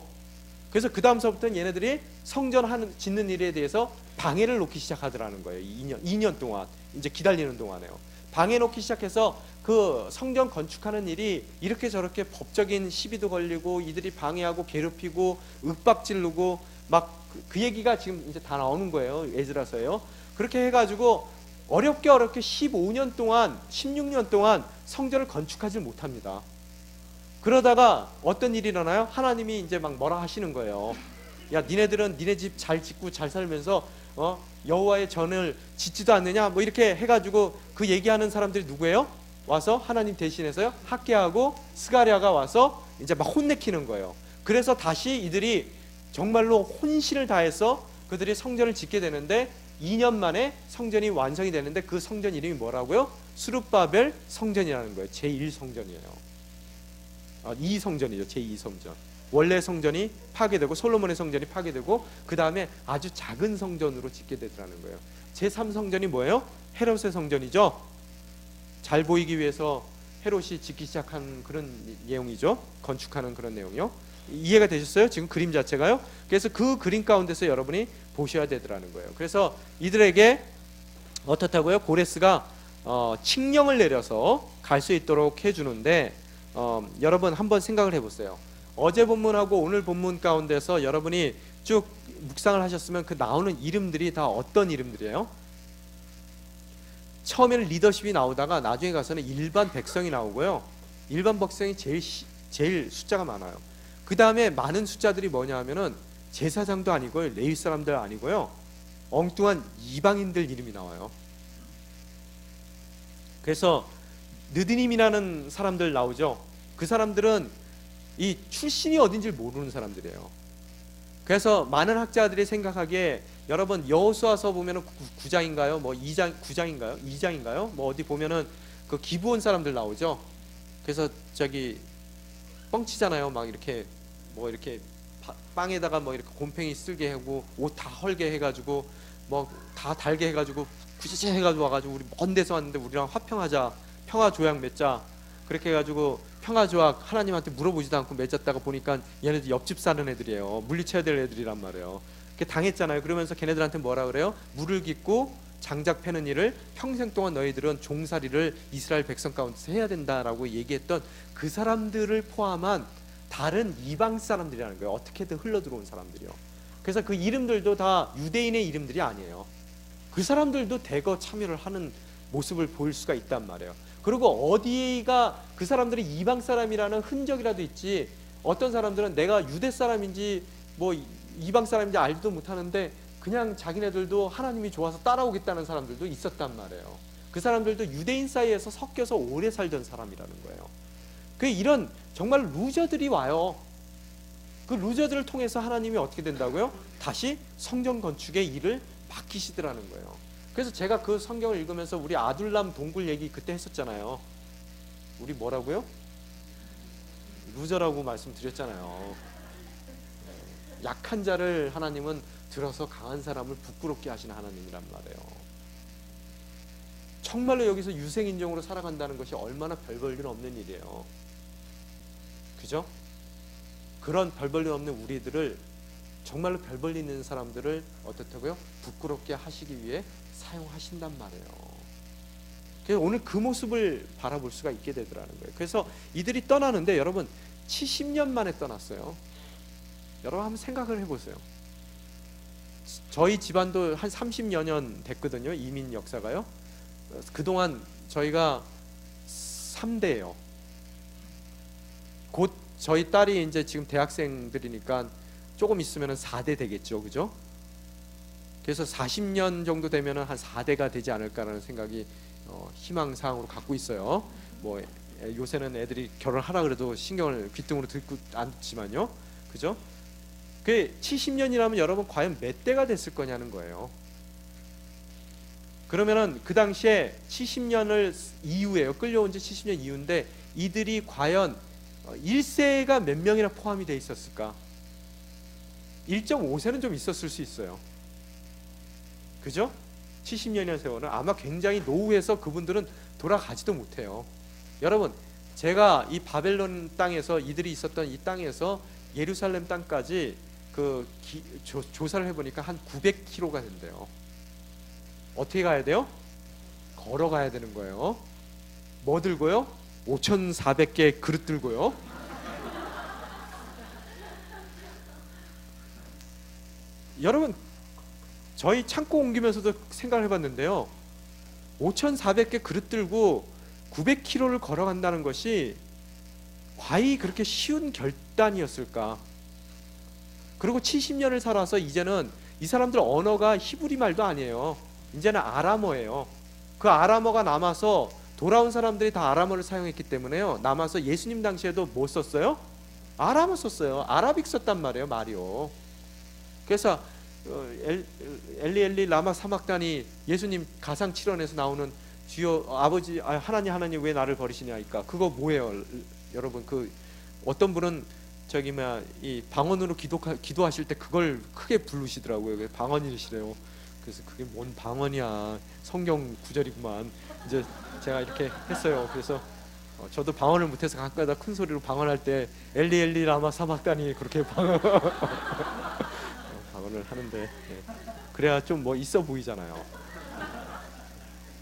그래서 그 다음서부터는 얘네들이 성전 짓는 일에 대해서 방해를 놓기 시작하더라는 거예요. 2년 동안 이제 기다리는 동안에요. 방해 놓기 시작해서 그 성전 건축하는 일이 이렇게 저렇게 법적인 시비도 걸리고 이들이 방해하고 괴롭히고 윽박지르고 막 그 얘기가 지금 이제 다 나오는 거예요. 에스라서예요. 그렇게 해가지고 어렵게 15년 동안 16년 동안 성전을 건축하지 못합니다. 그러다가 어떤 일이 일어나요? 하나님이 이제 막 뭐라 하시는 거예요. 야, 니네들은 니네 집 잘 짓고 잘 살면서 여호와의 전을 짓지도 않느냐? 뭐 이렇게 해가지고 그 얘기하는 사람들이 누구예요? 와서 하나님 대신해서요 학개하고 스가랴가 와서 이제 막 혼내키는 거예요. 그래서 다시 이들이 정말로 혼신을 다해서 그들이 성전을 짓게 되는데 2년 만에 성전이 완성이 되는데 그 성전 이름이 뭐라고요? 스룹바벨 성전이라는 거예요. 제1성전이에요. 2성전이죠. 제2성전. 원래 성전이 파괴되고 솔로몬의 성전이 파괴되고 그 다음에 아주 작은 성전으로 짓게 되더라는 거예요. 제3성전이 뭐예요? 헤롯의 성전이죠. 잘 보이기 위해서 헤롯이 짓기 시작한 그런 내용이죠. 건축하는 그런 내용이요. 이해가 되셨어요? 지금 그림 자체가요. 그래서 그 그림 가운데서 여러분이 보셔야 되더라는 거예요. 그래서 이들에게 어떻다고요? 고레스가 칙령을 내려서 갈 수 있도록 해주는데, 여러분 한번 생각을 해보세요. 어제 본문하고 오늘 본문 가운데서 여러분이 쭉 묵상을 하셨으면 그 나오는 이름들이 다 어떤 이름들이에요? 처음에는 리더십이 나오다가 나중에 가서는 일반 백성이 나오고요. 일반 백성이 제일 숫자가 많아요. 그 다음에 많은 숫자들이 뭐냐 하면은 제사장도 아니고요, 레위 사람들 아니고요, 엉뚱한 이방인들 이름이 나와요. 그래서 느드님이라는 사람들 나오죠. 그 사람들은 이 출신이 어딘지 모르는 사람들이에요. 그래서 많은 학자들이 생각하기에, 여러분 여호수아서 보면은 9장인가요? 뭐 2장 9장인가요? 2장인가요? 뭐 어디 보면은 그 기브온 사람들 나오죠. 그래서 저기 뻥치잖아요. 막 이렇게 뭐 이렇게 빵에다가 뭐 이렇게 곰팡이 쓸게 하고 옷 다 헐게 해가지고 뭐 다 달게 해가지고 구체체 해가지고 와가지고 우리 먼 데서 왔는데 우리랑 화평하자, 평화 조약 맺자, 그렇게 해가지고 평화 조약 하나님한테 물어보지도 않고 맺었다가 보니까 얘네들 옆집 사는 애들이에요. 물리쳐야 될 애들이란 말이에요. 그렇게 당했잖아요. 그러면서 걔네들한테 뭐라 그래요? 물을 깃고 장작 패는 일을 평생 동안 너희들은 종살이를 이스라엘 백성 가운데서 해야 된다라고 얘기했던 그 사람들을 포함한 다른 이방 사람들이라는 거예요. 어떻게든 흘러들어온 사람들이요. 그래서 그 이름들도 다 유대인의 이름들이 아니에요. 그 사람들도 대거 참여를 하는 모습을 보일 수가 있단 말이에요. 그리고 어디가 그 사람들이 이방 사람이라는 흔적이라도 있지, 어떤 사람들은 내가 유대 사람인지 뭐 이방 사람인지 알지도 못하는데 그냥 자기네들도 하나님이 좋아서 따라오겠다는 사람들도 있었단 말이에요. 그 사람들도 유대인 사이에서 섞여서 오래 살던 사람이라는 거예요. 그 이런 정말 루저들이 와요. 그 루저들을 통해서 하나님이 어떻게 된다고요? 다시 성전 건축의 일을 맡기시더라는 거예요. 그래서 제가 그 성경을 읽으면서 우리 아둘람 동굴 얘기 그때 했었잖아요. 우리 뭐라고요? 루저라고 말씀드렸잖아요. 약한 자를 하나님은 들어서 강한 사람을 부끄럽게 하시는 하나님이란 말이에요. 정말로 여기서 유생인종으로 살아간다는 것이 얼마나 별 볼 일 없는 일이에요. 그죠? 그런 별 볼 일 없는 우리들을, 정말로 별 볼 일 있는 사람들을 어떻다고요? 부끄럽게 하시기 위해 사용하신단 말이에요. 그래서 오늘 그 모습을 바라볼 수가 있게 되더라는 거예요. 그래서 이들이 떠나는데 여러분 70년 만에 떠났어요. 여러분 한번 생각을 해보세요. 저희 집안도 한 30여 년 됐거든요. 이민 역사가요. 그동안 저희가 3대예요. 곧 저희 딸이 이제 지금 대학생들이니까 조금 있으면 4대 되겠죠. 그죠? 그래서 40년 정도 되면 한 4대가 되지 않을까라는 생각이 희망사항으로 갖고 있어요. 뭐 요새는 애들이 결혼하라 그래도 신경을 귀등으로 듣고 않지만요. 그죠? 그 70년이라면 여러분 과연 몇 대가 됐을 거냐는 거예요. 그러면은 그 당시에 70년을 이후에요. 끌려온 지 70년 이후인데 이들이 과연 1세가 몇 명이나 포함이 돼 있었을까? 1.5세는 좀 있었을 수 있어요. 그죠? 70년이라는 세월은 아마 굉장히 노후해서 그분들은 돌아가지도 못해요. 여러분, 제가 이 바벨론 땅에서 이들이 있었던 이 땅에서 예루살렘 땅까지 조사를 해보니까 한 900km가 된대요. 어떻게 가야 돼요? 걸어가야 되는 거예요. 뭐 들고요? 5,400개 그릇 들고요. 여러분, 저희 창고 옮기면서도 생각을 해봤는데요. 5,400개 그릇 들고 900km를 걸어간다는 것이 과히 그렇게 쉬운 결단이었을까? 그리고 70년을 살아서 이제는 이 사람들 언어가 히브리 말도 아니에요. 이제는 아람어예요. 그 아람어가 남아서 돌아온 사람들이 다 아람어를 사용했기 때문에요. 남아서 예수님 당시에도 뭐 썼어요? 아람어 썼어요. 아라빅 썼단 말이에요. 말이요. 그래서 엘리 엘리 라마 사막단이 예수님 가상 7원에서 나오는 주여 아버지 하나님 왜 나를 버리시냐니까 그거 뭐예요? 여러분 그 어떤 분은 저기 이 방언으로 기도하실 때 그걸 크게 부르시더라고요. 방언이시래요. 그래서 그게 뭔 방언이야? 성경 구절이구만. 이제 제가 이렇게 했어요. 그래서 저도 방언을 못해서 가끔가다 큰 소리로 방언할 때 엘리 엘리 라마 사박다니 그렇게 방언을 하는데, 예. 그래야 좀 뭐 있어 보이잖아요.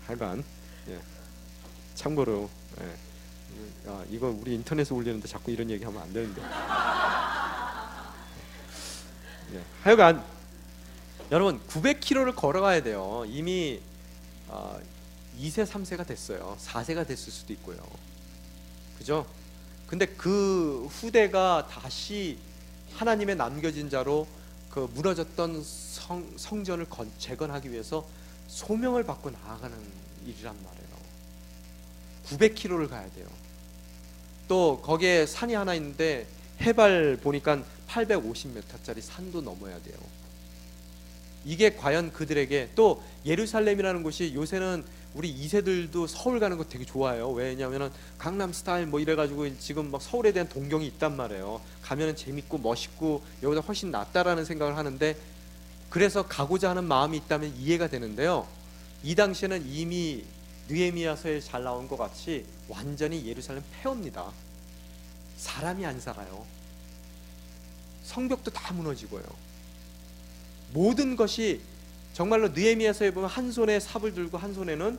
하여간, 예. 참고로, 예. 이거 우리 인터넷에 올리는데 자꾸 이런 얘기하면 안 되는데. 예. 하여간 여러분 900km를 걸어가야 돼요. 이미 2세 3세가 됐어요. 4세가 됐을 수도 있고요. 그죠? 근데 그 후대가 다시 하나님의 남겨진 자로 그 무너졌던 성전을 재건하기 위해서 소명을 받고 나아가는 일이란 말이에요. 900km를 가야 돼요. 또 거기에 산이 하나 있는데 해발 보니까 850m짜리 산도 넘어야 돼요. 이게 과연 그들에게, 또 예루살렘이라는 곳이 요새는 우리 2세들도 서울 가는 거 되게 좋아해요. 왜냐하면 강남 스타일 뭐 이래가지고 지금 막 서울에 대한 동경이 있단 말이에요. 가면은 재밌고 멋있고 여기보다 훨씬 낫다라는 생각을 하는데, 그래서 가고자 하는 마음이 있다면 이해가 되는데요. 이 당시에는 이미 느헤미야서에 잘 나온 것 같이 완전히 예루살렘 폐허입니다. 사람이 안 살아요. 성벽도 다 무너지고요. 모든 것이 정말로 느헤미야서에 보면 한 손에 삽을 들고 한 손에는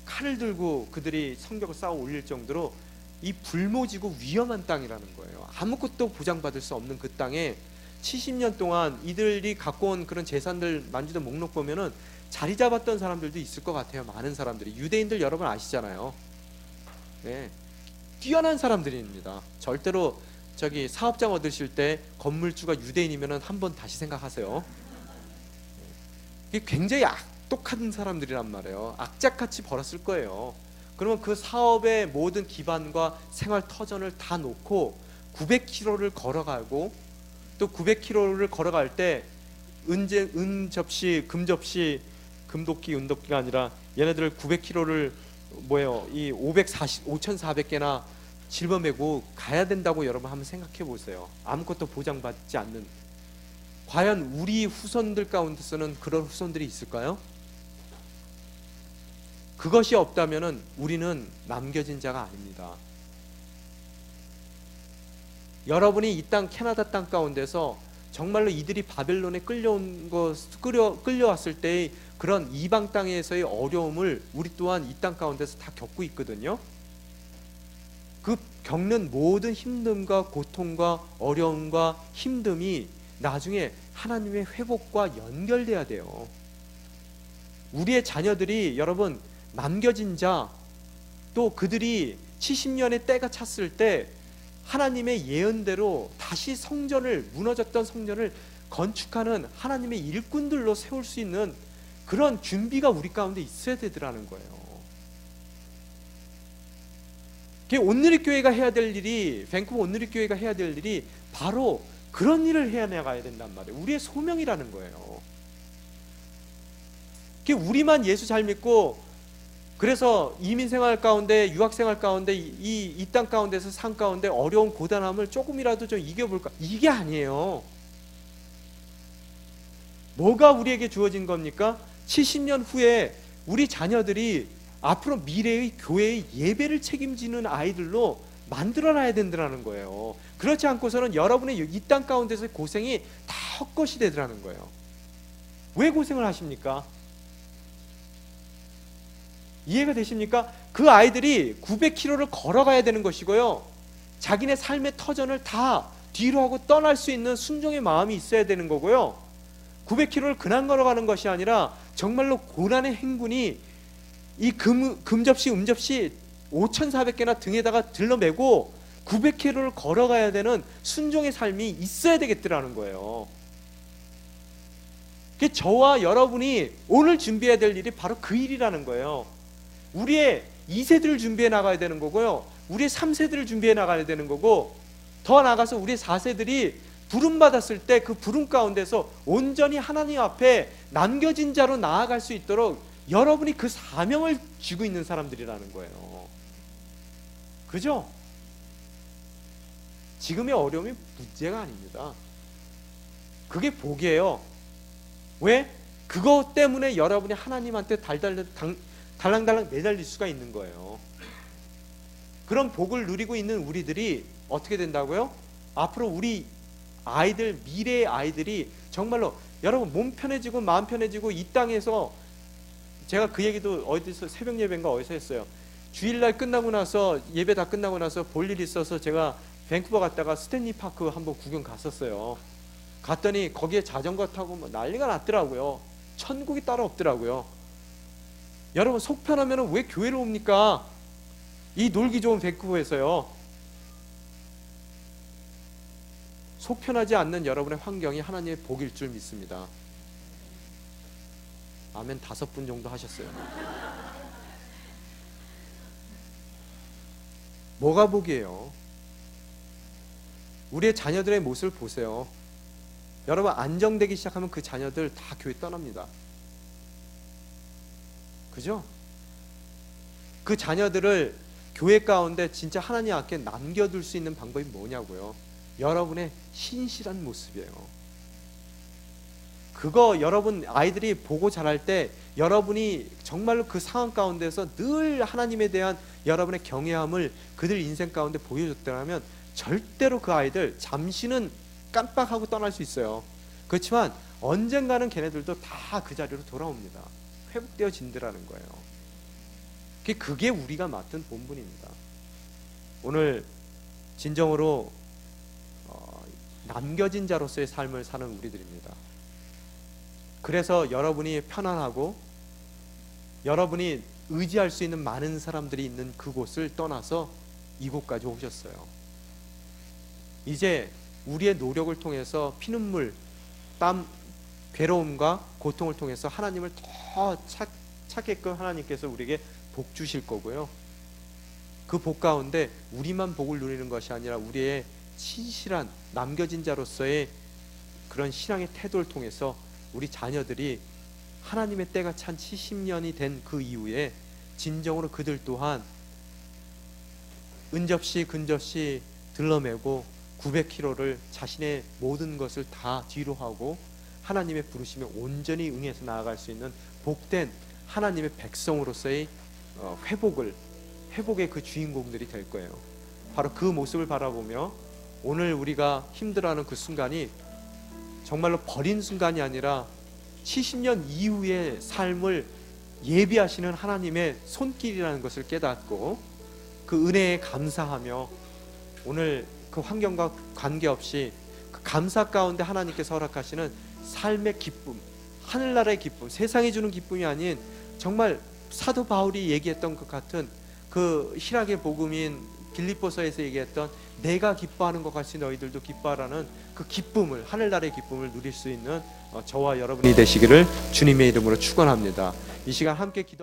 칼을 들고 그들이 성벽을 쌓아 올릴 정도로 이 불모지고 위험한 땅이라는 거예요. 아무것도 보장받을 수 없는 그 땅에 70년 동안 이들이 갖고 온 그런 재산들 만지던 목록 보면은 자리 잡았던 사람들도 있을 것 같아요. 많은 사람들이. 유대인들 여러분 아시잖아요. 네. 뛰어난 사람들입니다. 절대로 저기 사업장 얻으실 때 건물주가 유대인이면은 한번 다시 생각하세요. 이게 굉장히 악독한 사람들이란 말이에요. 악착같이 벌었을 거예요. 그러면 그 사업의 모든 기반과 생활 터전을 다 놓고 900km를 걸어가고, 또 900km를 걸어갈 때 은접시, 금접시, 금도끼, 은도끼가 아니라 얘네들 900km를 이 5,400개나 짊어매고 가야 된다고 여러분 한번 생각해 보세요. 아무것도 보장받지 않는. 과연 우리 후손들 가운데서는 그런 후손들이 있을까요? 그것이 없다면 우리는 남겨진 자가 아닙니다. 여러분이 이 땅 캐나다 땅 가운데서 정말로 이들이 바벨론에 끌려왔을 때의 그런 이방 땅에서의 어려움을 우리 또한 이 땅 가운데서 다 겪고 있거든요. 그 겪는 모든 힘듦과 고통과 어려움과 힘듦이 나중에 하나님의 회복과 연결돼야 돼요. 우리의 자녀들이 여러분 남겨진 자, 또 그들이 70년의 때가 찼을 때 하나님의 예언대로 다시 무너졌던 성전을 건축하는 하나님의 일꾼들로 세울 수 있는 그런 준비가 우리 가운데 있어야 되더라는 거예요. 온누리교회가 해야 될 일이, 밴쿠버 온누리교회가 해야 될 일이 바로 그런 일을 해야 나가야 된단 말이에요. 우리의 소명이라는 거예요. 우리만 예수 잘 믿고 그래서 이민생활 가운데, 유학생활 가운데, 이 땅 가운데서 산 가운데 어려운 고단함을 조금이라도 좀 이겨볼까? 이게 아니에요. 뭐가 우리에게 주어진 겁니까? 70년 후에 우리 자녀들이 앞으로 미래의 교회의 예배를 책임지는 아이들로 만들어놔야 된다는 거예요. 그렇지 않고서는 여러분의 이 땅 가운데서의 고생이 다 헛것이 되더라는 거예요. 왜 고생을 하십니까? 이해가 되십니까? 그 아이들이 900km를 걸어가야 되는 것이고요, 자기네 삶의 터전을 다 뒤로 하고 떠날 수 있는 순종의 마음이 있어야 되는 거고요, 900km를 그냥 걸어가는 것이 아니라 정말로 고난의 행군이 이 금접시, 음접시 5,400개나 등에다가 들러매고 900km를 걸어가야 되는 순종의 삶이 있어야 되겠더라는 거예요. 저와 여러분이 오늘 준비해야 될 일이 바로 그 일이라는 거예요. 우리의 2세들을 준비해 나가야 되는 거고요, 우리의 3세들을 준비해 나가야 되는 거고, 더 나아가서 우리의 4세들이 부름받았을 때 그 부름 가운데서 온전히 하나님 앞에 남겨진 자로 나아갈 수 있도록 여러분이 그 사명을 쥐고 있는 사람들이라는 거예요. 그죠? 지금의 어려움이 문제가 아닙니다. 그게 복이에요. 왜? 그것 때문에 여러분이 하나님한테 달랑달랑 매달릴 수가 있는 거예요. 그런 복을 누리고 있는 우리들이 어떻게 된다고요? 앞으로 우리 아이들, 미래의 아이들이 정말로 여러분 몸 편해지고 마음 편해지고 이 땅에서, 제가 그 얘기도 어디서 새벽 예배인가 어디서 했어요. 주일날 끝나고 나서, 예배 다 끝나고 나서 볼 일이 있어서 제가 밴쿠버 갔다가 스탠리 파크 한번 구경 갔었어요. 갔더니 거기에 자전거 타고 뭐 난리가 났더라고요. 천국이 따로 없더라고요. 여러분 속 편하면 왜 교회를 옵니까? 이 놀기 좋은 밴쿠버에서요. 속 편하지 않는 여러분의 환경이 하나님의 복일 줄 믿습니다. 아멘 5분 정도 하셨어요. 뭐가 복이에요? 우리의 자녀들의 모습을 보세요. 여러분 안정되기 시작하면 그 자녀들 다 교회 떠납니다. 그죠? 그 자녀들을 교회 가운데 진짜 하나님 앞에 남겨둘 수 있는 방법이 뭐냐고요? 여러분의 신실한 모습이에요. 그거 여러분 아이들이 보고 자랄 때 여러분이 정말로 그 상황 가운데서 늘 하나님에 대한 여러분의 경외함을 그들 인생 가운데 보여줬다면 절대로 그 아이들 잠시는 깜빡하고 떠날 수 있어요. 그렇지만 언젠가는 걔네들도 다 그 자리로 돌아옵니다. 회복되어진다라는 거예요. 그게 우리가 맡은 본분입니다. 오늘 진정으로 남겨진 자로서의 삶을 사는 우리들입니다. 그래서 여러분이 편안하고 여러분이 의지할 수 있는 많은 사람들이 있는 그곳을 떠나서 이곳까지 오셨어요. 이제 우리의 노력을 통해서 피눈물, 땀, 괴로움과 고통을 통해서 하나님을 더 찾게끔 하나님께서 우리에게 복 주실 거고요. 그 복 가운데 우리만 복을 누리는 것이 아니라 우리의 신실한 남겨진 자로서의 그런 신앙의 태도를 통해서 우리 자녀들이 하나님의 때가 찬 70년이 된 그 이후에 진정으로 그들 또한 은접시 근접시 들러매고 900km를 자신의 모든 것을 다 뒤로 하고 하나님의 부르심에 온전히 응해서 나아갈 수 있는 복된 하나님의 백성으로서의 회복의 그 주인공들이 될 거예요. 바로 그 모습을 바라보며 오늘 우리가 힘들어하는 그 순간이 정말로 버린 순간이 아니라 70년 이후의 삶을 예비하시는 하나님의 손길이라는 것을 깨닫고 그 은혜에 감사하며 오늘 그 환경과 관계없이 그 감사 가운데 하나님께서 허락하시는 삶의 기쁨, 하늘나라의 기쁨, 세상이 주는 기쁨이 아닌 정말 사도 바울이 얘기했던 것 같은 그 희락의 복음인 빌립보서에서 얘기했던 내가 기뻐하는 것 같이 너희들도 기뻐하라는 그 기쁨을, 하늘나라의 기쁨을 누릴 수 있는 저와 여러분이 되시기를 주님의 이름으로 축원합니다. 이 시간 함께 기도